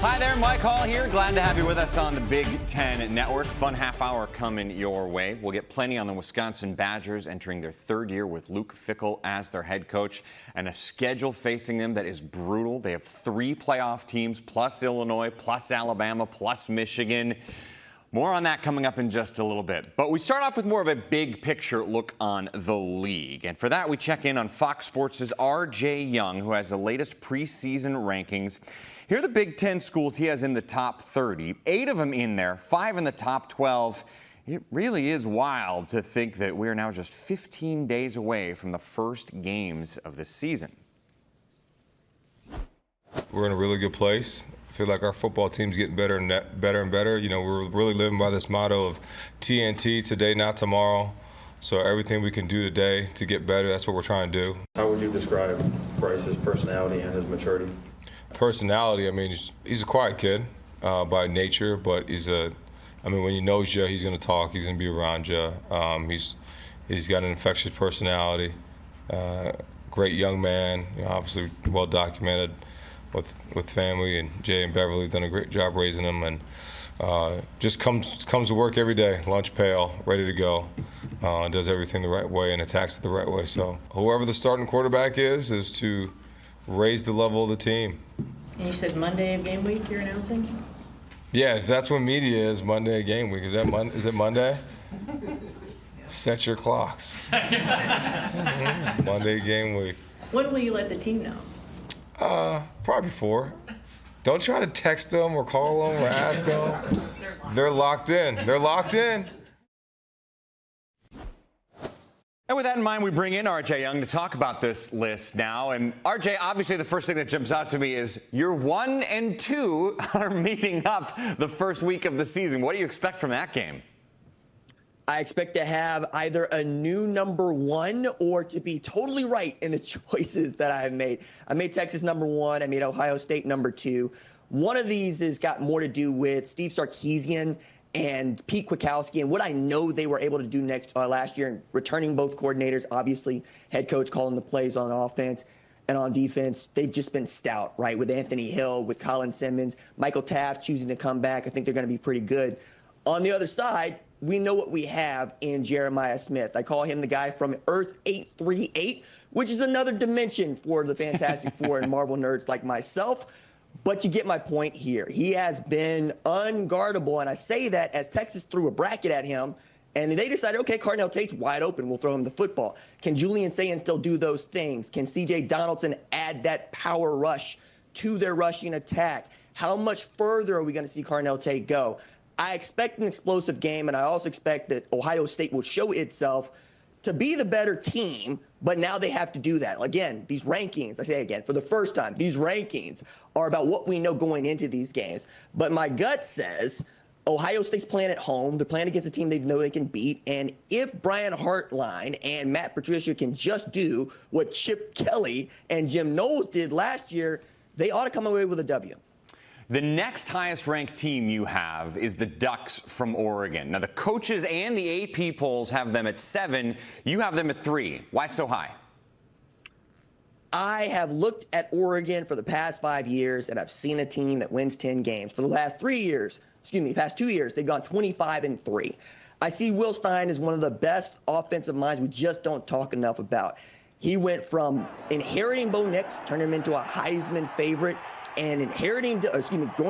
Hi there, Mike Hall here. Glad to have you with us on the Big Ten Network. Fun half hour coming your way. We'll get plenty on the Wisconsin Badgers entering their third year with Luke Fickell as their head coach, and a schedule facing them that is brutal. They have 3 playoff teams, plus Illinois, plus Alabama, plus Michigan. More on that coming up in just a little bit. But we start off with more of a big picture look on the league. And for that, we check in on Fox Sports' R.J. Young, who has the latest preseason rankings. Here are the Big Ten schools he has in the top 30. 8 of them in there, 5 in the top 12. It really is wild to think that we're now just 15 days away from the first games of the season. We're in a really good place. I feel like our football team's getting better and better. You know, we're really living by this motto of TNT, today, not tomorrow. So everything we can do today to get better, that's what we're trying to do. How would you describe Bryce's personality and his maturity? Personality, I mean, he's a quiet kid by nature, but when he knows you, he's going to talk, he's going to be around you. He's got an infectious personality, great young man, obviously well documented with family, and Jay and Beverly have done a great job raising him, and just comes to work every day, lunch pail, ready to go, does everything the right way and attacks it the right way. So whoever the starting quarterback is to raise the level of the team. And you said Monday of game week you're announcing? Yeah, that's when media is, Monday of game week. Is it Monday? Set your clocks. Monday game week. When will you let the team know? Probably 4. Don't try to text them or call them or ask them. They're locked in. They're locked in. And with that in mind, we bring in R.J. Young to talk about this list now. And R.J., obviously the first thing that jumps out to me is your 1 and 2 are meeting up the first week of the season. What do you expect from that game? I expect to have either a new number 1 or to be totally right in the choices that I have made. I made Texas number 1. I made Ohio State number 2. One of these has got more to do with Steve Sarkisian and Pete Kwiatkowski and what I know they were able to do last year, and returning both coordinators, obviously head coach calling the plays on offense and on defense. They've just been stout, right, with Anthony Hill, with Colin Simmons, Michael Taft choosing to come back. I think they're going to be pretty good. On the other side, we know what we have in Jeremiah Smith. I call him the guy from Earth 838, which is another dimension for the Fantastic Four and Marvel nerds like myself. But you get my point here. He has been unguardable, and I say that as Texas threw a bracket at him, and they decided, okay, Cardinal Tate's wide open. We'll throw him the football. Can Julian Sayin still do those things? Can C.J. Donaldson add that power rush to their rushing attack? How much further are we going to see Cardinal Tate go? I expect an explosive game, and I also expect that Ohio State will show itself to be the better team, but now they have to do that. Again, these rankings, I say again, for the first time, these rankings are about what we know going into these games. But my gut says Ohio State's playing at home. They're playing against a team they know they can beat. And if Brian Hartline and Matt Patricia can just do what Chip Kelly and Jim Knowles did last year, they ought to come away with a W. The next highest ranked team you have is the Ducks from Oregon. Now, the coaches and the AP polls have them at 7. You have them at 3. Why so high? I have looked at Oregon for the past 5 years, and I've seen a team that wins 10 games. For the last 3 years, past 2 years, they've gone 25-3. I see Will Stein as one of the best offensive minds we just don't talk enough about. He went from inheriting Bo Nix, turned him into a Heisman favorite, and going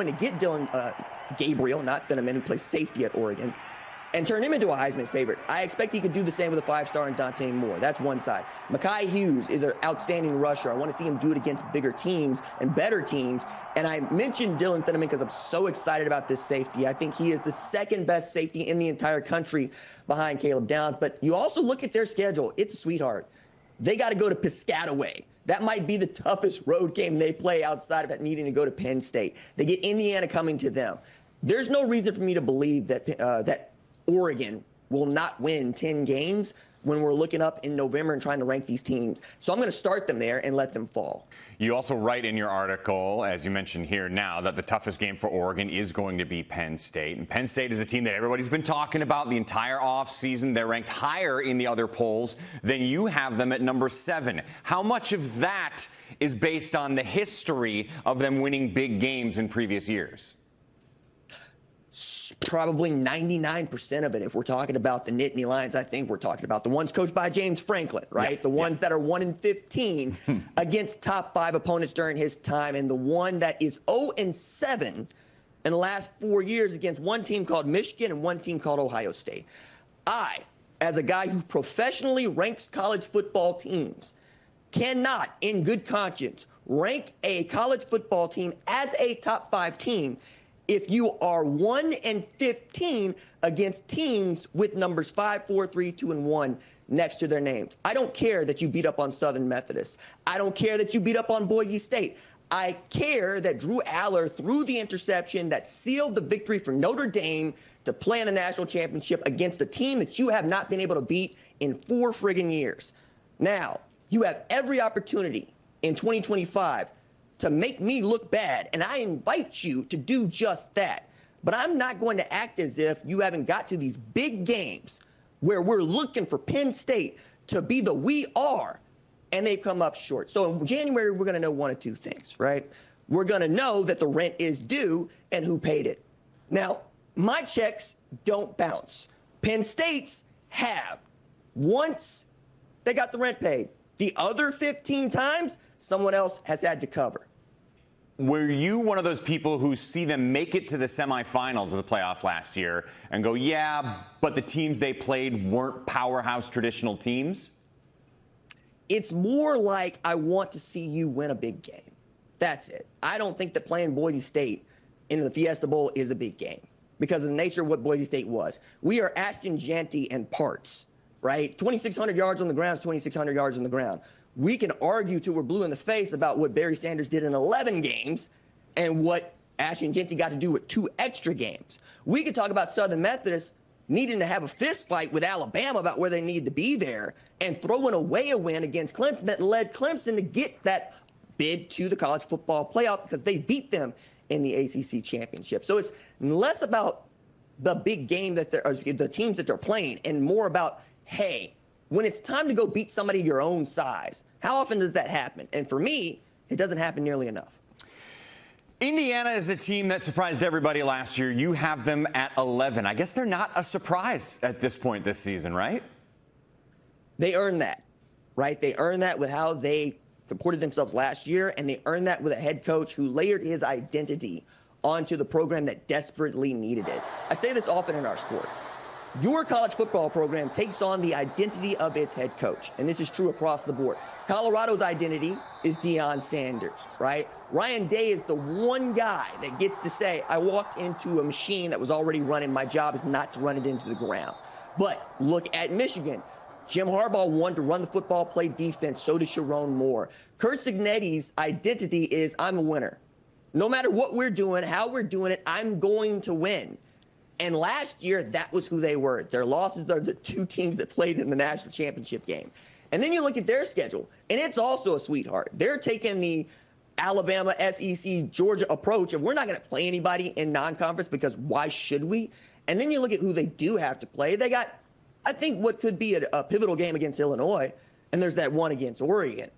to get Dylan Gabriel, not Finneman, who plays safety at Oregon, and turn him into a Heisman favorite. I expect he could do the same with a 5-star and Dante Moore. That's one side. Mekhi Hughes is an outstanding rusher. I want to see him do it against bigger teams and better teams. And I mentioned Dylan Finneman because I'm so excited about this safety. I think he is the second best safety in the entire country behind Caleb Downs. But you also look at their schedule. It's a sweetheart. They got to go to Piscataway. That might be the toughest road game they play outside of needing to go to Penn State. They get Indiana coming to them. There's no reason for me to believe that that Oregon will not win 10 games when we're looking up in November and trying to rank these teams. So I'm going to start them there and let them fall. You also write in your article, as you mentioned here now, that the toughest game for Oregon is going to be Penn State. And Penn State is a team that everybody's been talking about the entire offseason. They're ranked higher in the other polls than you have them at number 7. How much of that is based on the history of them winning big games in previous years? Probably 99% of it. If we're talking about the Nittany Lions, I think we're talking about the ones coached by James Franklin, right? Yeah, the ones that are 1-15 against top 5 opponents during his time, and the one that is 0-7 in the last 4 years against one team called Michigan and one team called Ohio State. I, as a guy who professionally ranks college football teams, cannot, in good conscience, rank a college football team as a top 5 team if you are 1-15 against teams with numbers 5, 4, 3, 2, and 1 next to their names. I don't care that you beat up on Southern Methodist. I don't care that you beat up on Boise State. I care that Drew Aller threw the interception that sealed the victory for Notre Dame to play in the national championship against a team that you have not been able to beat in 4 friggin' years. Now, you have every opportunity in 2025 to make me look bad, and I invite you to do just that. But I'm not going to act as if you haven't got to these big games where we're looking for Penn State to be the we are, and they've come up short. So in January, we're going to know one of two things, right? We're going to know that the rent is due and who paid it. Now, my checks don't bounce. Penn State's have. Once they got the rent paid. The other 15 times, someone else has had to cover. Were you one of those people who see them make it to the semifinals of the playoff last year and go, yeah, but the teams they played weren't powerhouse traditional teams? It's more like I want to see you win a big game. That's it. I don't think that playing Boise State in the Fiesta Bowl is a big game because of the nature of what Boise State was. We are Ashton Jeanty and parts, right? 2,600 yards on the ground is 2,600 yards on the ground. We can argue till we're blue in the face about what Barry Sanders did in 11 games and what Ashton Jeanty got to do with 2 extra games. We could talk about Southern Methodist needing to have a fist fight with Alabama about where they need to be there and throwing away a win against Clemson that led Clemson to get that bid to the college football playoff because they beat them in the ACC championship. So it's less about the big game that the teams that they're playing and more about, hey, when it's time to go beat somebody your own size, how often does that happen? And for me, it doesn't happen nearly enough. Indiana is a team that surprised everybody last year. You have them at 11. I guess they're not a surprise at this point this season, right? They earned that, right? They earned that with how they comported themselves last year, and they earned that with a head coach who layered his identity onto the program that desperately needed it. I say this often in our sport. Your college football program takes on the identity of its head coach, and this is true across the board. Colorado's identity is Deion Sanders, right? Ryan Day is the one guy that gets to say, I walked into a machine that was already running. My job is not to run it into the ground. But look at Michigan. Jim Harbaugh wanted to run the football, play defense. So does Sharon Moore. Curt Cignetti's identity is I'm a winner. No matter what we're doing, how we're doing it, I'm going to win. And last year, that was who they were. Their losses are the 2 teams that played in the national championship game. And then you look at their schedule, and it's also a sweetheart. They're taking the Alabama, SEC, Georgia approach, and we're not going to play anybody in non-conference because why should we? And then you look at who they do have to play. They got, I think, what could be a pivotal game against Illinois, and there's that one against Oregon.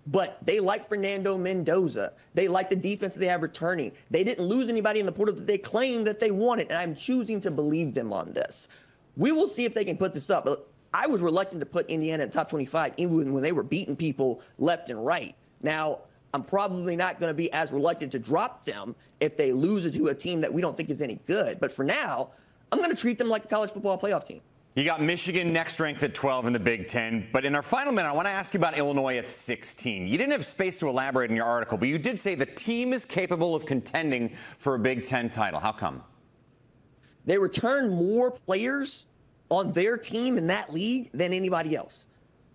But they like Fernando Mendoza. They like the defense they have returning. They didn't lose anybody in the portal that they claimed that they wanted, and I'm choosing to believe them on this. We will see if they can put this up. I was reluctant to put Indiana in the top 25 even when they were beating people left and right. Now, I'm probably not going to be as reluctant to drop them if they lose it to a team that we don't think is any good. But for now, I'm going to treat them like a college football playoff team. You got Michigan next ranked at 12 in the Big Ten. But in our final minute, I want to ask you about Illinois at 16. You didn't have space to elaborate in your article, but you did say the team is capable of contending for a Big Ten title. How come? They return more players on their team in that league than anybody else.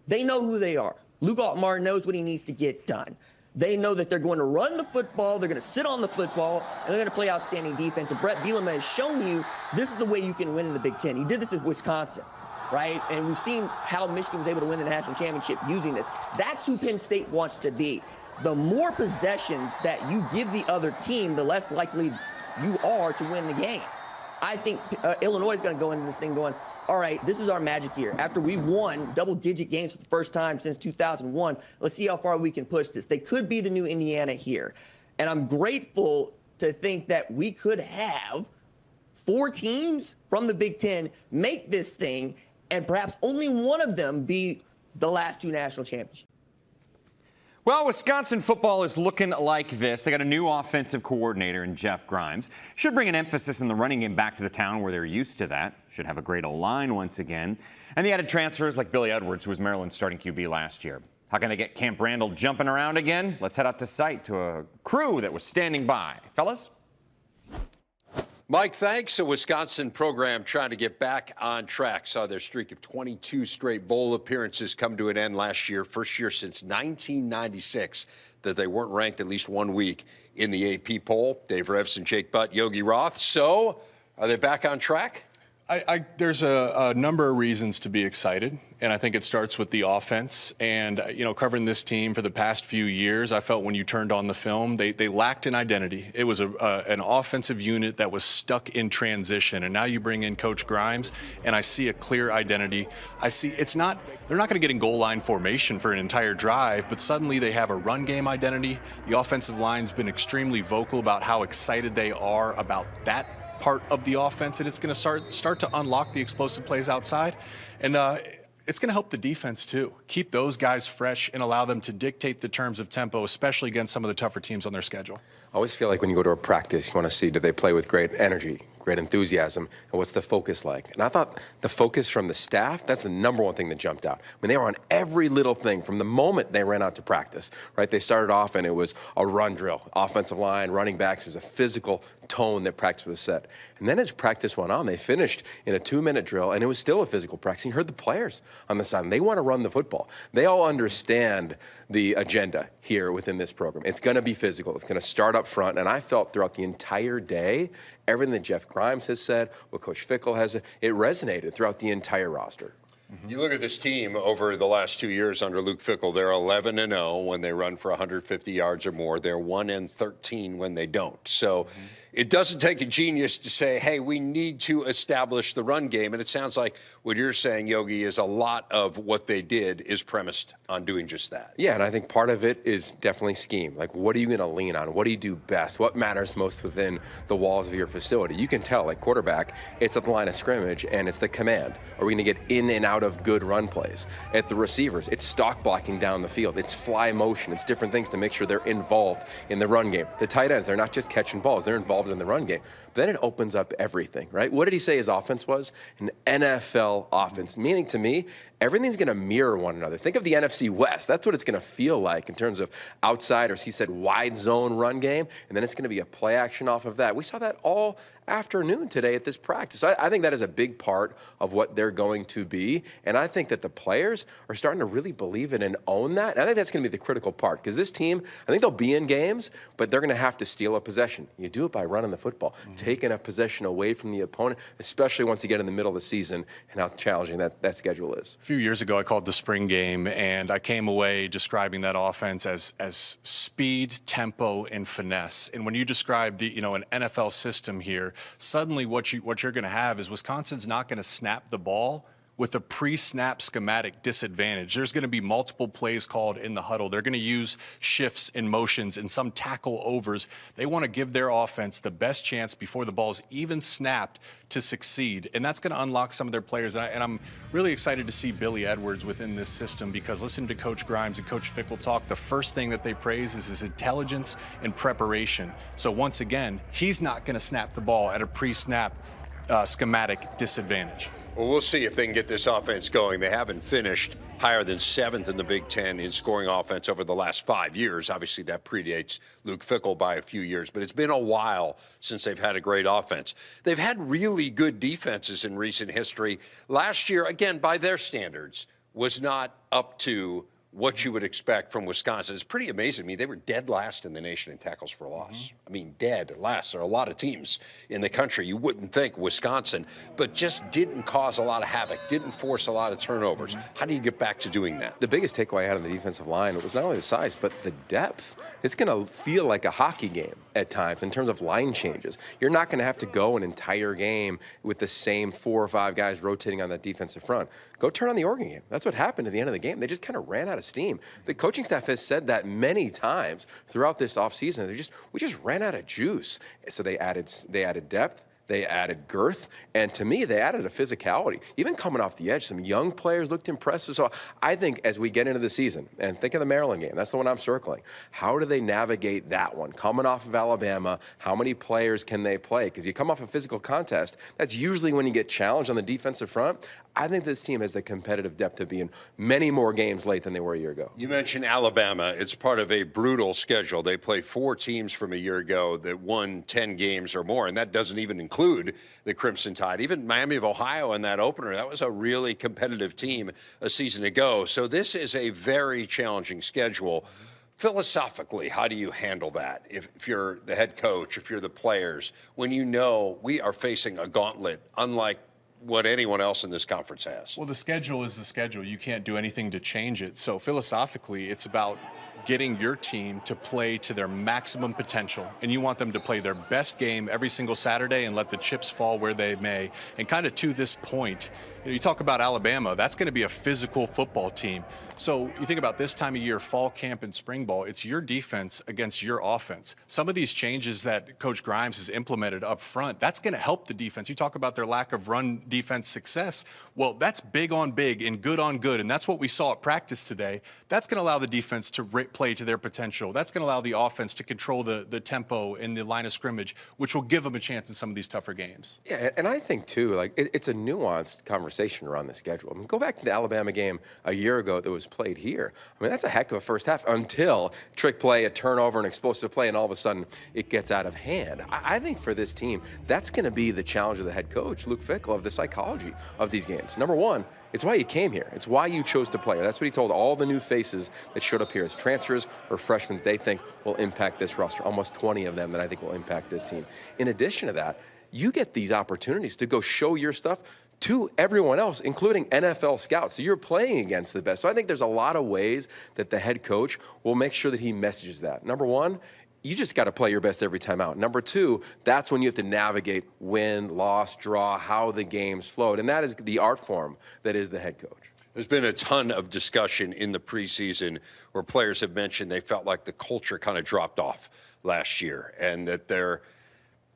They know who they are. Luke Altmaier knows what he needs to get done. They know that they're going to run the football, they're going to sit on the football, and they're going to play outstanding defense. And Brett Bielema has shown you this is the way you can win in the Big Ten. He did this at Wisconsin, right? And we've seen how Michigan was able to win the national championship using this. That's who Penn State wants to be. The more possessions that you give the other team, the less likely you are to win the game. I think Illinois is going to go into this thing going, all right, this is our magic year. After we won double-digit games for the first time since 2001, let's see how far we can push this. They could be the new Indiana here. And I'm grateful to think that we could have 4 teams from the Big Ten make this thing, and perhaps only one of them be the last 2 national championships. Well, Wisconsin football is looking like this. They got a new offensive coordinator in Jeff Grimes. Should bring an emphasis in the running game back to the town where they're used to that. Should have a great O-line once again. And they added transfers like Billy Edwards, who was Maryland's starting QB last year. How can they get Camp Randall jumping around again? Let's head out to site to a crew that was standing by. Fellas? Mike, thanks. A Wisconsin program trying to get back on track. Saw their streak of 22 straight bowl appearances come to an end last year. First year since 1996 that they weren't ranked at least 1 week in the AP poll. Dave Revson, Jake Butt, Yogi Roth. So, are they back on track? There's a number of reasons to be excited, and I think it starts with the offense. And, covering this team for the past few years, I felt when you turned on the film, they lacked an identity. It was an offensive unit that was stuck in transition, and now you bring in Coach Grimes, and I see a clear identity. They're not going to get in goal line formation for an entire drive, but suddenly they have a run game identity. The offensive line's been extremely vocal about how excited they are about that part of the offense, and it's going to start to unlock the explosive plays outside, and it's going to help the defense too. Keep those guys fresh and allow them to dictate the terms of tempo, especially against some of the tougher teams on their schedule. I always feel like when you go to a practice, you want to see, do they play with great energy, great enthusiasm, and what's the focus like? And I thought the focus from the staff, that's the number one thing that jumped out. I mean, they were on every little thing from the moment they ran out to practice, right? They started off and it was a run drill, offensive line, running backs. It was a physical tone that practice was set. And then as practice went on, they finished in a 2-minute drill, and it was still a physical practice. You heard the players on the side. They want to run the football. They all understand the agenda here within this program. It's going to be physical. It's going to start up front. And I felt throughout the entire day, everything that Jeff Grimes has said, what Coach Fickle has said, it resonated throughout the entire roster. You look at this team over the last 2 years under Luke Fickle, they're 11-0 when they run for 150 yards or more. They're 1-13 when they don't. So it doesn't take a genius to say, hey, we need to establish the run game. And it sounds like what you're saying, Yogi, is a lot of what they did is premised on doing just that. Yeah, and I think part of it is definitely scheme. Like, what are you going to lean on? What do you do best? What matters most within the walls of your facility? You can tell, like quarterback, it's at the line of scrimmage, and it's the command. Are we going to get in and out of good run plays? At the receivers, it's stock blocking down the field. It's fly motion. It's different things to make sure they're involved in the run game. The tight ends, they're not just catching balls. They're involved in the run game. But then it opens up everything, right? What did he say his offense was? An NFL offense, meaning to me, everything's going to mirror one another. Think of the NFC West. That's what it's going to feel like in terms of outside, or as he said, wide zone run game. And then it's going to be a play action off of that. We saw that all afternoon today at this practice. I think that is a big part of what they're going to be. And I think that the players are starting to really believe it and own that. And I think that's going to be the critical part, because this team, I think they'll be in games, but they're going to have to steal a possession. You do it by running the football, taking a possession away from the opponent, especially once you get in the middle of the season and how challenging that schedule is. A few years ago, I called the spring game, and I came away describing that offense as speed, tempo, and finesse. And when you describe an NFL system here, suddenly what you're going to have is Wisconsin's not going to snap the ball with a pre-snap schematic disadvantage. There's going to be multiple plays called in the huddle. They're going to use shifts and motions and some tackle overs. They want to give their offense the best chance before the ball's even snapped to succeed. And that's going to unlock some of their players. And I'm really excited to see Billy Edwards within this system, because listening to Coach Grimes and Coach Fickle talk, the first thing that they praise is his intelligence and preparation. So once again, he's not going to snap the ball at a pre-snap schematic disadvantage. Well, we'll see if they can get this offense going. They haven't finished higher than 7th in the Big Ten in scoring offense over the last 5 years. Obviously, that predates Luke Fickle by a few years, but it's been a while since they've had a great offense. They've had really good defenses in recent history. Last year, again, by their standards, was not up to what you would expect from Wisconsin. It's pretty amazing. I mean, they were dead last in the nation in tackles for loss. I mean, dead last. There are a lot of teams in the country. You wouldn't think Wisconsin, but just didn't cause a lot of havoc, didn't force a lot of turnovers. How do you get back to doing that? The biggest takeaway I had on the defensive line was not only the size, but the depth. It's going to feel like a hockey game at times in terms of line changes. You're not going to have to go an entire game with the same 4 or 5 guys rotating on that defensive front. Go turn on the Oregon game. That's what happened at the end of the game. They just kind of ran out of steam. The coaching staff has said that many times throughout this offseason. We just ran out of juice. So they added depth. They added girth, and to me, they added a physicality. Even coming off the edge, some young players looked impressive. So I think as we get into the season, and think of the Maryland game, that's the one I'm circling. How do they navigate that one? Coming off of Alabama, how many players can they play? Because you come off a physical contest, that's usually when you get challenged on the defensive front. I think this team has the competitive depth to be in many more games late than they were a year ago. You mentioned Alabama. It's part of a brutal schedule. They play 4 teams from a year ago that won 10 games or more, and that doesn't even include the Crimson Tide. Even Miami of Ohio in that opener, that was a really competitive team a season ago. So this is a very challenging schedule. Philosophically, how do you handle that? If you're the head coach, if you're the players, when you know we are facing a gauntlet unlike what anyone else in this conference has. Well, the schedule is the schedule. You can't do anything to change it. So philosophically, it's about getting your team to play to their maximum potential. And you want them to play their best game every single Saturday and let the chips fall where they may. And kind of to this point, you talk about Alabama, that's going to be a physical football team. So you think about this time of year, fall camp and spring ball, it's your defense against your offense. Some of these changes that Coach Grimes has implemented up front, that's going to help the defense. You talk about their lack of run defense success. Well, that's big on big and good on good, and that's what we saw at practice today. That's going to allow the defense to play to their potential. That's going to allow the offense to control the tempo in the line of scrimmage, which will give them a chance in some of these tougher games. Yeah, and I think, too, like it's a nuanced conversation around the schedule. I mean, go back to the Alabama game a year ago that was played here. I mean, that's a heck of a first half until trick play, a turnover, an explosive play, and all of a sudden it gets out of hand. I think for this team, that's going to be the challenge of the head coach, Luke Fickell, of the psychology of these games. Number one, it's why you came here. It's why you chose to play. That's what he told all the new faces that showed up here as transfers or freshmen that they think will impact this roster. Almost 20 of them that I think will impact this team. In addition to that, you get these opportunities to go show your stuff to everyone else, including NFL scouts. So you're playing against the best. So I think there's a lot of ways that the head coach will make sure that he messages that. Number one, you just got to play your best every time out. Number two, that's when you have to navigate win, loss, draw, how the games flowed. And that is the art form that is the head coach. There's been a ton of discussion in the preseason where players have mentioned they felt like the culture kind of dropped off last year and that they're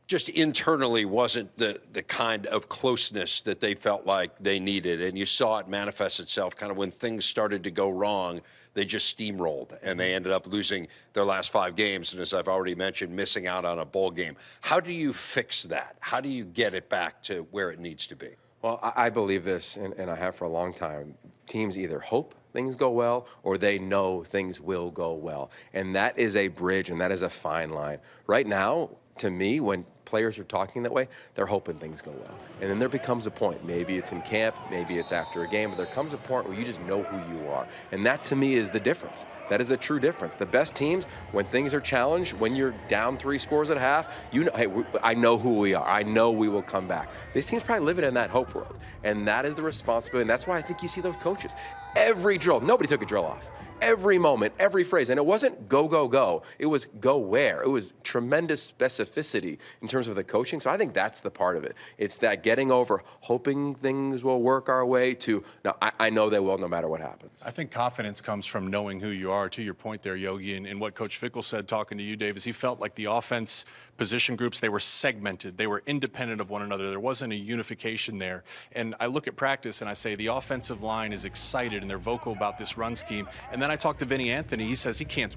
just internally wasn't the kind of closeness that they felt like they needed. And you saw it manifest itself kind of when things started to go wrong. They just steamrolled, and they ended up losing their last 5 games. And as I've already mentioned, missing out on a bowl game. How do you fix that? How do you get it back to where it needs to be? Well, I believe this, and I have for a long time. Teams either hope things go well or they know things will go well. And that is a bridge, and that is a fine line. Right now, to me, when players are talking that way, they're hoping things go well. And then there becomes a point. Maybe it's in camp, maybe it's after a game, but there comes a point where you just know who you are. And that, to me, is the difference. That is the true difference. The best teams, when things are challenged, when you're down 3 scores at half, you know, hey, I know who we are. I know we will come back. These teams probably living in that hope world. And that is the responsibility. And that's why I think you see those coaches. Every drill, nobody took a drill off. Every moment, every phrase. And it wasn't go, go, go. It was go where. It was tremendous specificity in terms of the coaching. So I think that's the part of it. It's that getting over hoping things will work our way to, no, I know they will no matter what happens. I think confidence comes from knowing who you are. To your point there, Yogi, and what Coach Fickell said talking to you, Dave, is he felt like the offense position groups, they were segmented. They were independent of one another. There wasn't a unification there. And I look at practice and I say the offensive line is excited and they're vocal about this run scheme. And then I talk to Vinny Anthony. He says he can't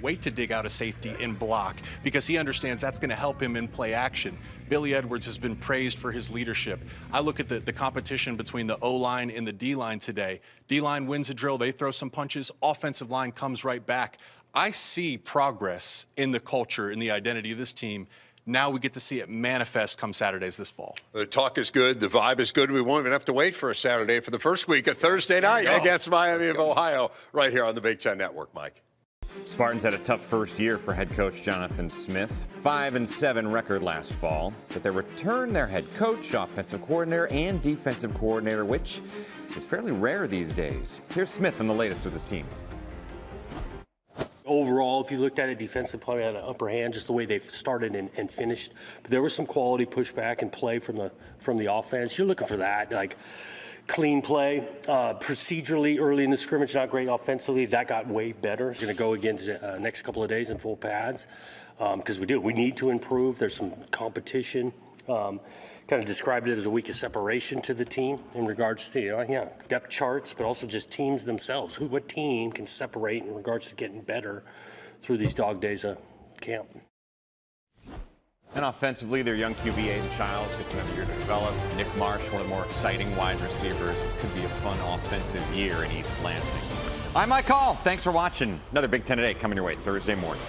wait to dig out a safety and block because he understands that's going to help him in play action. Billy Edwards has been praised for his leadership. I look at the competition between the O-line and the D-line today. D-line wins a drill. They throw some punches. Offensive line comes right back. I see progress in the culture, in the identity of this team. Now we get to see it manifest come Saturdays this fall. The talk is good. The vibe is good. We won't even have to wait for a Saturday for the first week of Thursday night against Miami of Ohio right here on the Big Ten Network, Mike. Spartans had a tough first year for head coach Jonathan Smith. 5-7 record last fall, but they returned their head coach, offensive coordinator, and defensive coordinator, which is fairly rare these days. Here's Smith on the latest with his team. Overall, if you looked at it, defensive probably had an upper hand, just the way they started and finished. But there was some quality pushback and play from the offense. You're looking for that, like clean play. Procedurally, early in the scrimmage, not great offensively. That got way better. It's going to go against next couple of days in full pads because we need to improve. There's some competition. Kind of described it as a week of separation to the team in regards to depth charts, but also just teams themselves. What team can separate in regards to getting better through these dog days of camp? And offensively, their young QB Aiden Childs gets another year to develop. Nick Marsh, one of the more exciting wide receivers. Could be a fun offensive year in East Lansing. I'm Mike Hall. Thanks for watching. Another Big Ten Today coming your way Thursday morning.